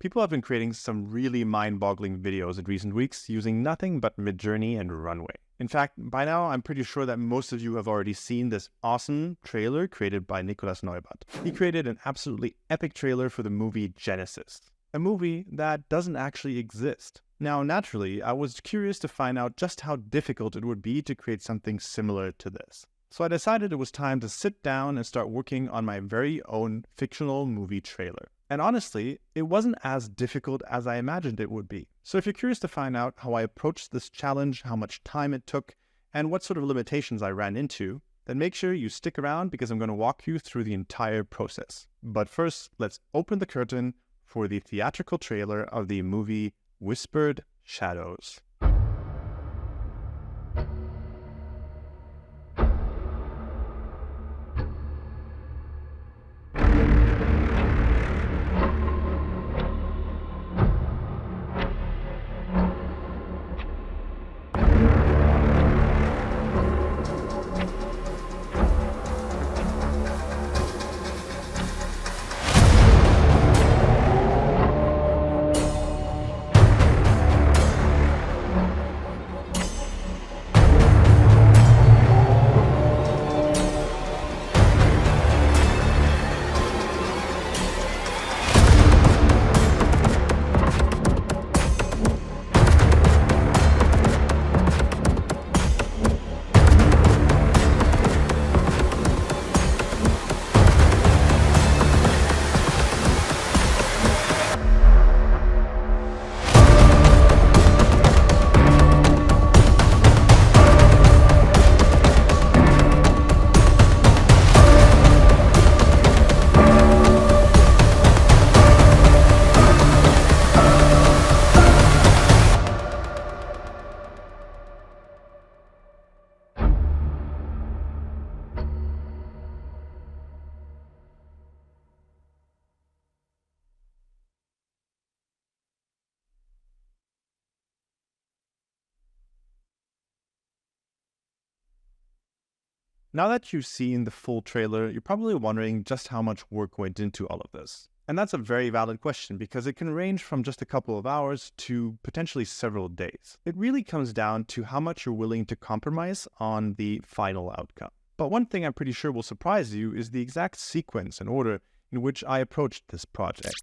People have been creating some really mind-boggling videos in recent weeks using nothing but Midjourney and Runway. In fact, by now, I'm pretty sure that most of you have already seen this awesome trailer created by Nicolas Neubert. He created an absolutely epic trailer for the movie Genesis, a movie that doesn't actually exist. Now, naturally, I was curious to find out just how difficult it would be to create something similar to this. So I decided it was time to sit down and start working on my very own fictional movie trailer. And honestly, it wasn't as difficult as I imagined it would be. So if you're curious to find out how I approached this challenge, how much time it took, and what sort of limitations I ran into, then make sure you stick around because I'm going to walk you through the entire process. But first, let's open the curtain for the theatrical trailer of the movie Whispered Shadows. Now that you've seen the full trailer, you're probably wondering just how much work went into all of this. And that's a very valid question because it can range from just a couple of hours to potentially several days. It really comes down to how much you're willing to compromise on the final outcome. But one thing I'm pretty sure will surprise you is the exact sequence and order in which I approached this project.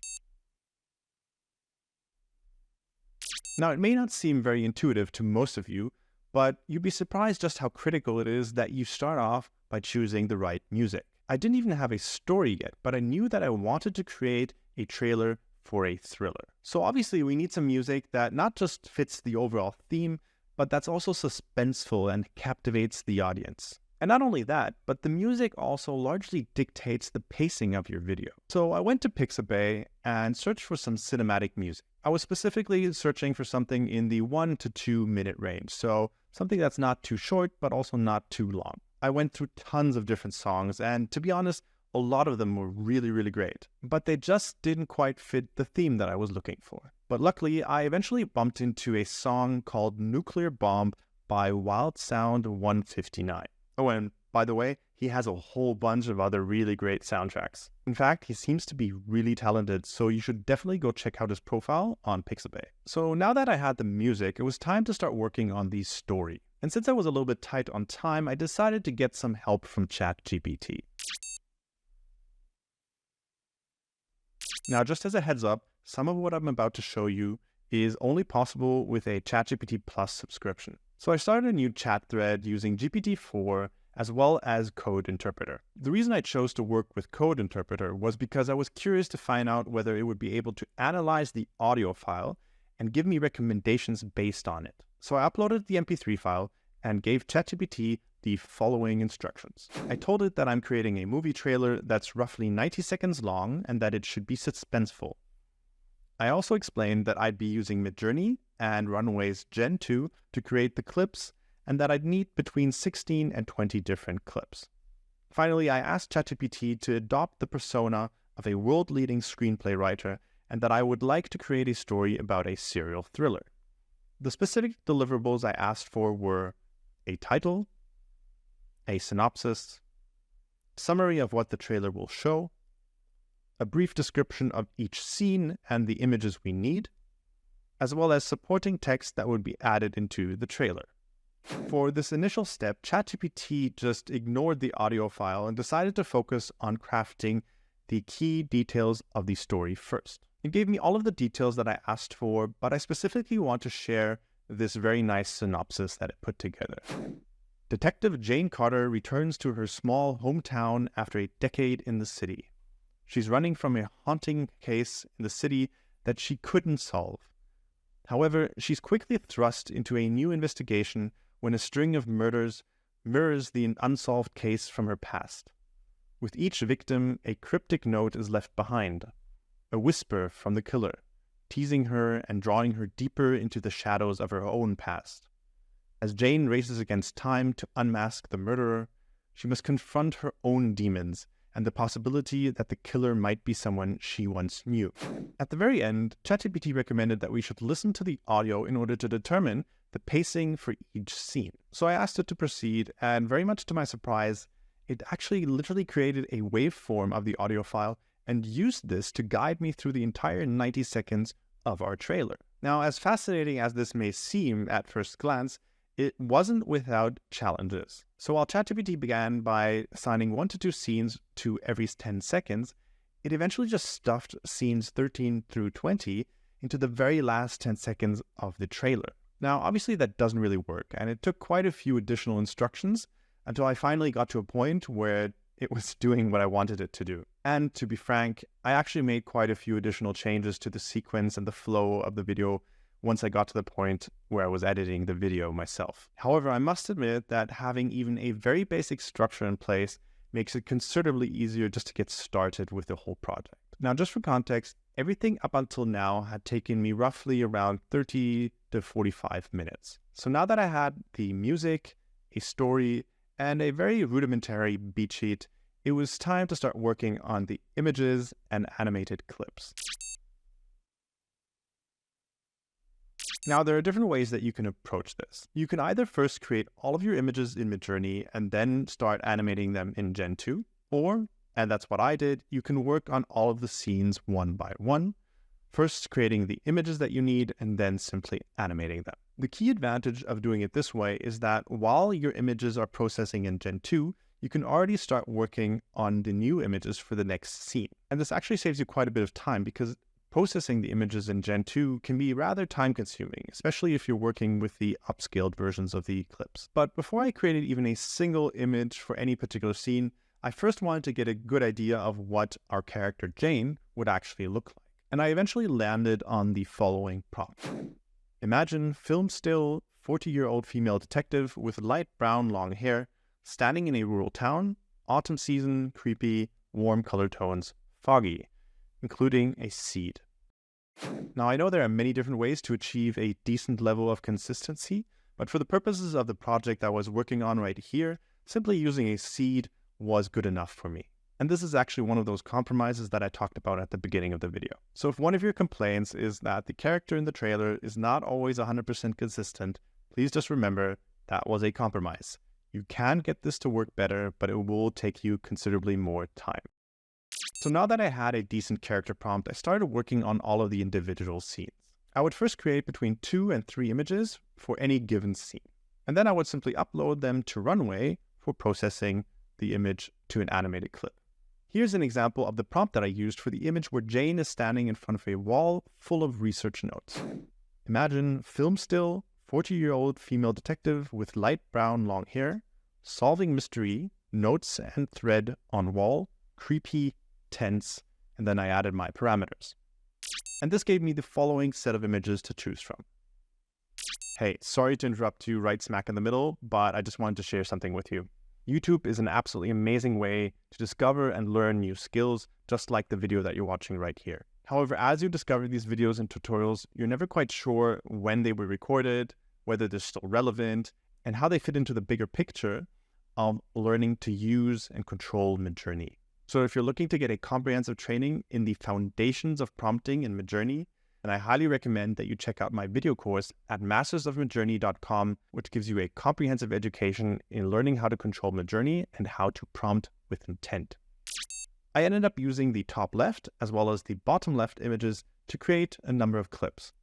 Now, it may not seem very intuitive to most of you, but you'd be surprised just how critical it is that you start off by choosing the right music. I didn't even have a story yet, but I knew that I wanted to create a trailer for a thriller. So obviously we need some music that not just fits the overall theme, but that's also suspenseful and captivates the audience. And not only that, but the music also largely dictates the pacing of your video. So I went to Pixabay and searched for some cinematic music. I was specifically searching for something in the 1 to 2 minute range, so something that's not too short, but also not too long. I went through tons of different songs, and to be honest, a lot of them were really, really great, but they just didn't quite fit the theme that I was looking for. But luckily, I eventually bumped into a song called Nuclear Bomb by Wild Sound 159. Oh, and by the way, he has a whole bunch of other really great soundtracks. In fact, he seems to be really talented, so you should definitely go check out his profile on Pixabay. So now that I had the music, it was time to start working on the story. And since I was a little bit tight on time, I decided to get some help from ChatGPT. Now, just as a heads up, some of what I'm about to show you is only possible with a ChatGPT Plus subscription. So I started a new chat thread using GPT-4 as well as Code Interpreter. The reason I chose to work with Code Interpreter was because I was curious to find out whether it would be able to analyze the audio file and give me recommendations based on it. So I uploaded the MP3 file and gave ChatGPT the following instructions. I told it that I'm creating a movie trailer that's roughly 90 seconds long and that it should be suspenseful. I also explained that I'd be using Midjourney and Runway's Gen2 to create the clips and that I'd need between 16 and 20 different clips. Finally, I asked ChatGPT to adopt the persona of a world-leading screenplay writer and that I would like to create a story about a serial thriller. The specific deliverables I asked for were a title, a synopsis, summary of what the trailer will show, a brief description of each scene and the images we need, as well as supporting text that would be added into the trailer. For this initial step, ChatGPT just ignored the audio file and decided to focus on crafting the key details of the story first. It gave me all of the details that I asked for, but I specifically want to share this very nice synopsis that it put together. Detective Jane Carter returns to her small hometown after a decade in the city. She's running from a haunting case in the city that she couldn't solve. However, she's quickly thrust into a new investigation when a string of murders mirrors the unsolved case from her past. With each victim, a cryptic note is left behind, a whisper from the killer, teasing her and drawing her deeper into the shadows of her own past. As Jane races against time to unmask the murderer, she must confront her own demons and the possibility that the killer might be someone she once knew. At the very end, ChatGPT recommended that we should listen to the audio in order to determine the pacing for each scene. So I asked it to proceed, and very much to my surprise, it actually literally created a waveform of the audio file and used this to guide me through the entire 90 seconds of our trailer. Now, as fascinating as this may seem at first glance, it wasn't without challenges. So while ChatGPT began by assigning 1 to 2 scenes to every 10 seconds, it eventually just stuffed scenes 13 through 20 into the very last 10 seconds of the trailer. Now, obviously that doesn't really work, and it took quite a few additional instructions until I finally got to a point where it was doing what I wanted it to do. And to be frank, I actually made quite a few additional changes to the sequence and the flow of the video once I got to the point where I was editing the video myself. However, I must admit that having even a very basic structure in place makes it considerably easier just to get started with the whole project. Now, just for context, everything up until now had taken me roughly around 30 to 45 minutes. So now that I had the music, a story, and a very rudimentary beat sheet, it was time to start working on the images and animated clips. Now, there are different ways that you can approach this. You can either first create all of your images in Midjourney and then start animating them in Gen2, or, and that's what I did, you can work on all of the scenes one by one, first creating the images that you need and then simply animating them. The key advantage of doing it this way is that while your images are processing in Gen2, you can already start working on the new images for the next scene. And this actually saves you quite a bit of time because processing the images in Gen2 can be rather time-consuming, especially if you're working with the upscaled versions of the clips. But before I created even a single image for any particular scene, I first wanted to get a good idea of what our character Jane would actually look like. And I eventually landed on the following prompt. Imagine film still 40-year-old female detective with light brown long hair, standing in a rural town, autumn season, creepy, warm color tones, foggy, including a seed. Now, I know there are many different ways to achieve a decent level of consistency, but for the purposes of the project I was working on right here, simply using a seed was good enough for me. And this is actually one of those compromises that I talked about at the beginning of the video. So if one of your complaints is that the character in the trailer is not always 100% consistent, please just remember that was a compromise. You can get this to work better, but it will take you considerably more time. So now that I had a decent character prompt, I started working on all of the individual scenes. I would first create between 2 and 3 images for any given scene. And then I would simply upload them to Runway for processing the image to an animated clip. Here's an example of the prompt that I used for the image where Jane is standing in front of a wall full of research notes. Imagine film still, 40-year-old female detective with light brown long hair, solving mystery, notes and thread on wall, creepy, tense, and then I added my parameters. And this gave me the following set of images to choose from. Hey, sorry to interrupt you right smack in the middle, but I just wanted to share something with you. YouTube is an absolutely amazing way to discover and learn new skills, just like the video that you're watching right here. However, as you discover these videos and tutorials, you're never quite sure when they were recorded, whether they're still relevant, and how they fit into the bigger picture of learning to use and control Midjourney. So if you're looking to get a comprehensive training in the foundations of prompting in Midjourney, then I highly recommend that you check out my video course at mastersofmidjourney.com, which gives you a comprehensive education in learning how to control Midjourney and how to prompt with intent. I ended up using the top left as well as the bottom left images to create a number of clips.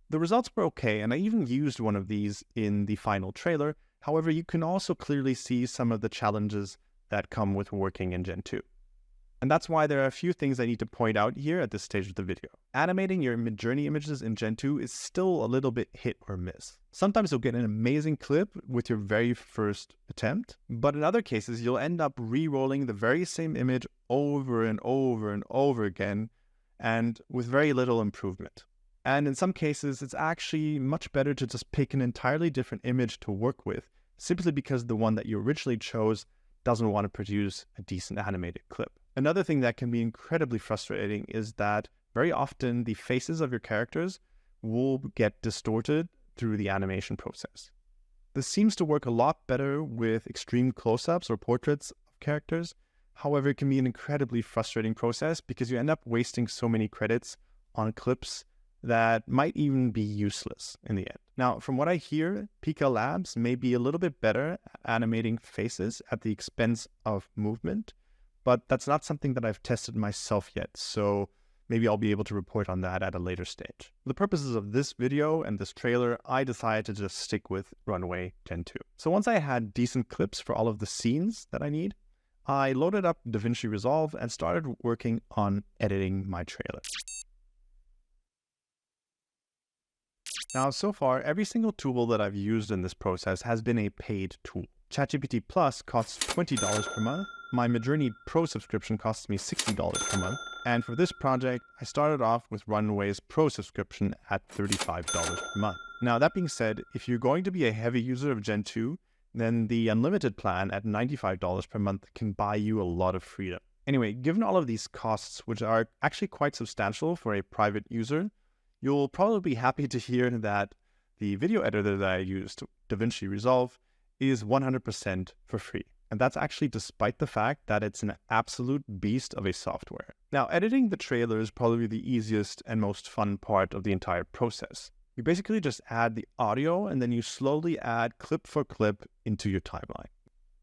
The results were okay, and I even used one of these in the final trailer. However, you can also clearly see some of the challenges that come with working in Gen 2. And that's why there are a few things I need to point out here at this stage of the video. Animating your Midjourney images in Gen 2 is still a little bit hit or miss. Sometimes you'll get an amazing clip with your very first attempt, but in other cases, you'll end up re-rolling the very same image over and over and over again, and with very little improvement. And in some cases, it's actually much better to just pick an entirely different image to work with, simply because the one that you originally chose doesn't want to produce a decent animated clip. Another thing that can be incredibly frustrating is that very often the faces of your characters will get distorted through the animation process. This seems to work a lot better with extreme close-ups or portraits of characters. However, it can be an incredibly frustrating process because you end up wasting so many credits on clips that might even be useless in the end. Now, from what I hear, Pika Labs may be a little bit better at animating faces at the expense of movement, but that's not something that I've tested myself yet, so maybe I'll be able to report on that at a later stage. For the purposes of this video and this trailer, I decided to just stick with Runway Gen 2. So once I had decent clips for all of the scenes that I need, I loaded up DaVinci Resolve and started working on editing my trailer. Now, so far, every single tool that I've used in this process has been a paid tool. ChatGPT Plus costs $20 per month. My Midjourney Pro subscription costs me $60 per month. And for this project, I started off with Runway's Pro subscription at $35 per month. Now, that being said, if you're going to be a heavy user of Gen 2, then the unlimited plan at $95 per month can buy you a lot of freedom. Anyway, given all of these costs, which are actually quite substantial for a private user, you'll probably be happy to hear that the video editor that I used, DaVinci Resolve, is 100% for free. And that's actually despite the fact that it's an absolute beast of a software. Now, editing the trailer is probably the easiest and most fun part of the entire process. You basically just add the audio and then you slowly add clip for clip into your timeline.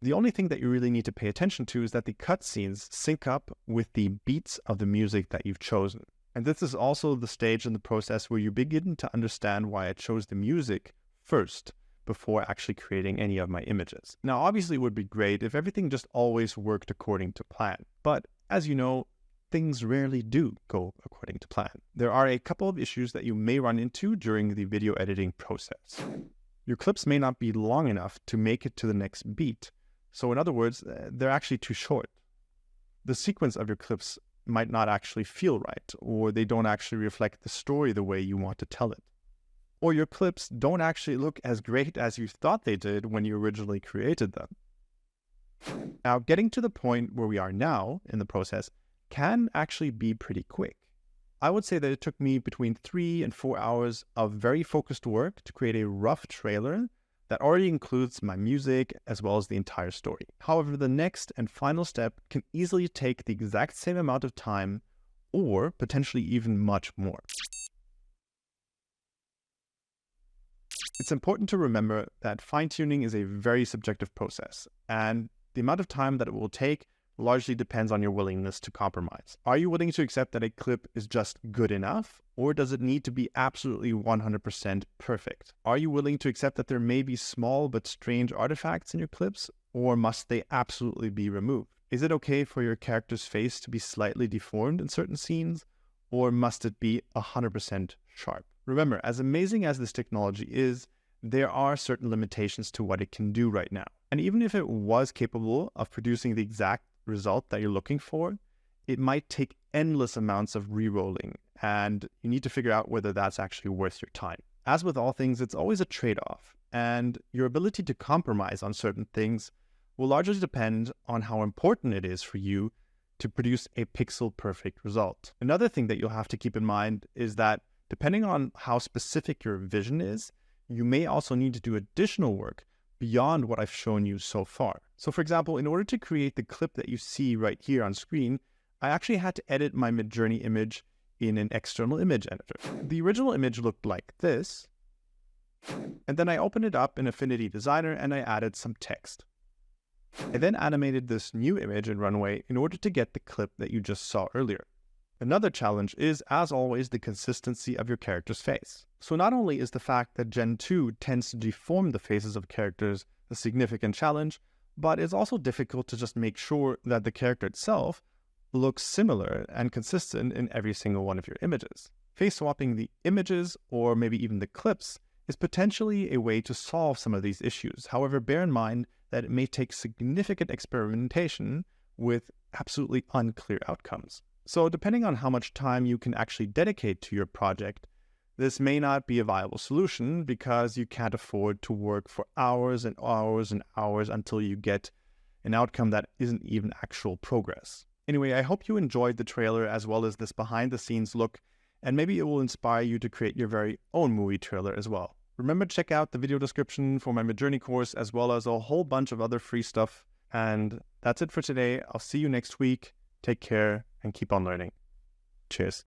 The only thing that you really need to pay attention to is that the cutscenes sync up with the beats of the music that you've chosen. And this is also the stage in the process where you begin to understand why I chose the music first before actually creating any of my images. Now, obviously it would be great if everything just always worked according to plan. But as you know, things rarely do go according to plan. There are a couple of issues that you may run into during the video editing process. Your clips may not be long enough to make it to the next beat. So in other words, they're actually too short. The sequence of your clips might not actually feel right, or they don't actually reflect the story the way you want to tell it. Or your clips don't actually look as great as you thought they did when you originally created them. Now, getting to the point where we are now in the process can actually be pretty quick. I would say that it took me between 3 and 4 hours of very focused work to create a rough trailer that already includes my music as well as the entire story. However, the next and final step can easily take the exact same amount of time or potentially even much more. It's important to remember that fine-tuning is a very subjective process, and the amount of time that it will take largely depends on your willingness to compromise. Are you willing to accept that a clip is just good enough, or does it need to be absolutely 100% perfect? Are you willing to accept that there may be small but strange artifacts in your clips, or must they absolutely be removed? Is it okay for your character's face to be slightly deformed in certain scenes, or must it be 100% sharp? Remember, as amazing as this technology is, there are certain limitations to what it can do right now. And even if it was capable of producing the exact result that you're looking for, it might take endless amounts of re-rolling, and you need to figure out whether that's actually worth your time. As with all things, it's always a trade-off, and your ability to compromise on certain things will largely depend on how important it is for you to produce a pixel-perfect result. Another thing that you'll have to keep in mind is that depending on how specific your vision is, you may also need to do additional work beyond what I've shown you so far. So for example, in order to create the clip that you see right here on screen, I actually had to edit my Midjourney image in an external image editor. The original image looked like this, and then I opened it up in Affinity Designer and I added some text. I then animated this new image in Runway in order to get the clip that you just saw earlier. Another challenge is, as always, the consistency of your character's face. So not only is the fact that Gen 2 tends to deform the faces of characters a significant challenge, but it's also difficult to just make sure that the character itself looks similar and consistent in every single one of your images. Face swapping the images, or maybe even the clips, is potentially a way to solve some of these issues. However, bear in mind that it may take significant experimentation with absolutely unclear outcomes. So depending on how much time you can actually dedicate to your project, this may not be a viable solution because you can't afford to work for hours and hours and hours until you get an outcome that isn't even actual progress. Anyway, I hope you enjoyed the trailer as well as this behind-the-scenes look, and maybe it will inspire you to create your very own movie trailer as well. Remember to check out the video description for my Midjourney course as well as a whole bunch of other free stuff. And that's it for today. I'll see you next week. Take care and keep on learning. Cheers.